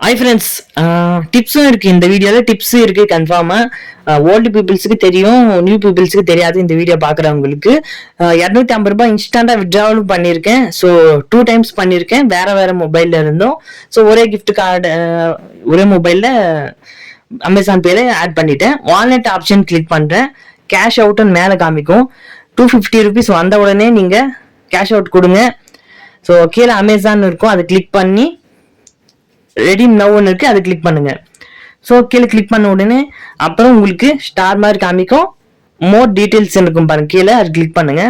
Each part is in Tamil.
ஹாய் ஃப்ரெண்ட்ஸ், டிப்ஸும் இருக்குது இந்த வீடியோவில். டிப்ஸும் இருக்குது கன்ஃபார்மாக. ஓல்டு பீப்புள்ஸுக்கு தெரியும், நியூ பீப்புள்ஸுக்கு தெரியாது. இந்த வீடியோ பார்க்குறவங்களுக்கு 250 ரூபாய் இன்ஸ்டண்ட்டாக விட்ராவலும் பண்ணியிருக்கேன். ஸோ 2 டைம்ஸ் பண்ணியிருக்கேன், வேறு மொபைலில் இருந்தோம். ஸோ ஒரே கிஃப்ட் கார்டு ஒரே மொபைலில் அமேசான் பேல ஆட் பண்ணிட்டேன். வாலெட் ஆப்ஷன் கிளிக் பண்ணுறேன். கேஷ் அவுட்டுன்னு மேலே காமிக்கும். 250 ருபீஸ் வந்த உடனே நீங்கள் கேஷ் அவுட் கொடுங்க. ஸோ கீழே அமேசான் இருக்கும், அதை கிளிக் பண்ணி ரெடீம் நவ்னு இருக்கு, அதை கிளிக் பண்ணுங்க. ஸோ கீழே கிளிக் பண்ண உடனே அப்புறம் உங்களுக்கு ஸ்டார் மாதிரி காமிக்கும். மோர் டீட்டெயில்ஸ் இருக்கும் பாருங்க கீழே, அது கிளிக் பண்ணுங்க.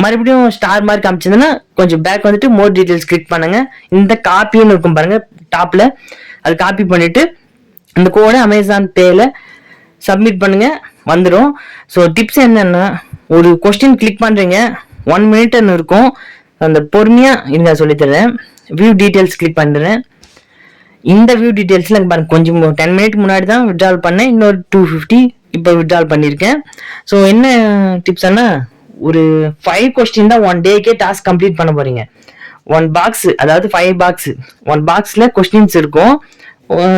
மறுபடியும் ஸ்டார் மாதிரி காமிச்சதுன்னா கொஞ்சம் பேக் வந்துட்டு மோர் டீட்டெயில்ஸ் கிளிக் பண்ணுங்க. இந்த காப்பின்னு இருக்கும் பாருங்க டாப்ல, அது காப்பி பண்ணிட்டு இந்த கோடை அமேசான் பேல சப்மிட் பண்ணுங்க, வந்துடும். ஸோ டிப்ஸ் என்னன்னா, ஒரு கொஸ்டின் கிளிக் பண்றீங்க, 1 மினிட்னு இருக்கும். அந்த பொறுமையா இருங்க சொல்லித்தரேன். வியூ டீட்டெயில்ஸ் கிளிக் பண்றேன். இந்த வியூ டீட்டெயில்ஸ்ல பாருங்க, கொஞ்சம் 10 மினிட் முன்னாடி தான் விட்ரால் பண்ணேன். இன்னொரு 250 இப்போ விட்ரால் பண்ணியிருக்கேன். ஸோ என்ன டிப்ஸ்னா, ஒரு 5 கொஸ்டின் தான் 1 டேக்கே டாஸ்க் கம்ப்ளீட் பண்ண போறீங்க. 1 பாக்ஸ், அதாவது 5 பாக்ஸ், 1 பாக்ஸ்ல கொஸ்டின்ஸ் இருக்கும்.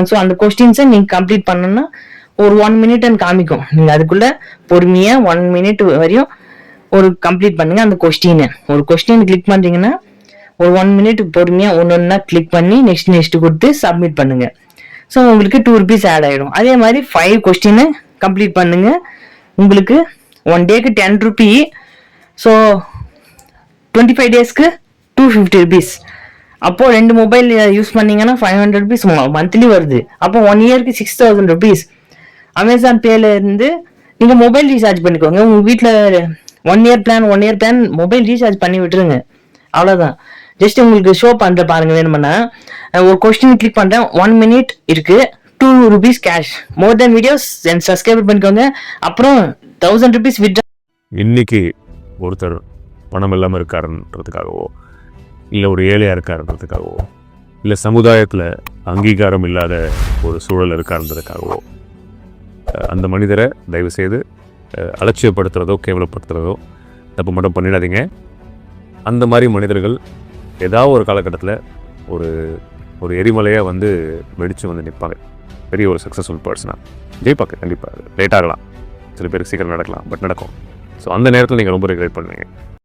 ஸோ அந்த கொஸ்டின்ஸை நீங்க கம்ப்ளீட் பண்ணணும்னா ஒரு 1 மினிட்னு காமிக்கும். நீங்க அதுக்குள்ள பொறுமையா 1 மினிட் வரையும் ஒரு கம்ப்ளீட் பண்ணுங்க. அந்த கொஸ்டினை ஒரு கொஸ்டின் கிளிக் பண்றீங்கன்னா ஒரு 1 மினிட் பொறுமையா ஒன்னொன்னா கிளிக் பண்ணி நெக்ஸ்ட் கொடுத்து சப்மிட் பண்ணுங்க. ஸோ உங்களுக்கு 2 ருபீஸ் ஆட் ஆயிடும். அதே மாதிரி 5 கொஸ்டின் கம்ப்ளீட் பண்ணுங்க. உங்களுக்கு 1 டேக்கு 10 ருபி. ஸோ 25 டேஸ்க்கு 250 ருபீஸ். அப்போ 2 மொபைல் யூஸ் பண்ணீங்கன்னா 500 ருபீஸ் மந்த்லி வருது. அப்போ 1 இயருக்கு 6000 ருபீஸ். அமேசான் பேல இருந்து நீங்க மொபைல் ரீசார்ஜ் பண்ணிக்கோங்க. உங்க வீட்டில் 1 இயர் பிளான் மொபைல் ரீசார்ஜ் பண்ணி விட்டுருங்க. அவ்வளோதான். ஜஸ்ட் உங்களுக்கு ஷோ பண்ற பாருங்க. வேணும்னா ஒரு கொஸ்டின் கிளிக் பண்றேன், 1 மினிட் இருக்கு, 2 rupees cash. More then videos and subscribe பண்ணிக்கோங்க. அப்புறம் 1000 ருபீஸ் விட்ரா. இன்னைக்கு ஒருத்தர் பணம் இல்லாமல் இருக்காருன்றதுக்காகவோ, இல்லை ஒரு ஏழையாக இருக்காருன்றதுக்காகவோ, இல்லை சமுதாயத்தில் அங்கீகாரம் இல்லாத ஒரு சூழல் இருக்காருன்றதுக்காகவோ அந்த மனிதரை தயவுசெய்து அலட்சியப்படுத்துறதோ கேவலப்படுத்துறதோ தப்பு மட்டும் பண்ணிடாதீங்க. அந்த மாதிரி மனிதர்கள் ஏதாவது ஒரு காலகட்டத்தில் ஒரு எரிமலையாக வெடித்து நிற்பாங்க. பெரிய ஒரு சக்ஸஸ்ஃபுல் பர்சனாக ஜெயிப்பாங்க. கண்டிப்பாக லேட் ஆகலாம், சில பேருக்கு சீக்கிரம் நடக்கலாம், பட் நடக்கும். ஸோ அந்த நேரத்தில் நீங்கள் ரொம்ப ரிக்ரெட் பண்ணுவீங்க.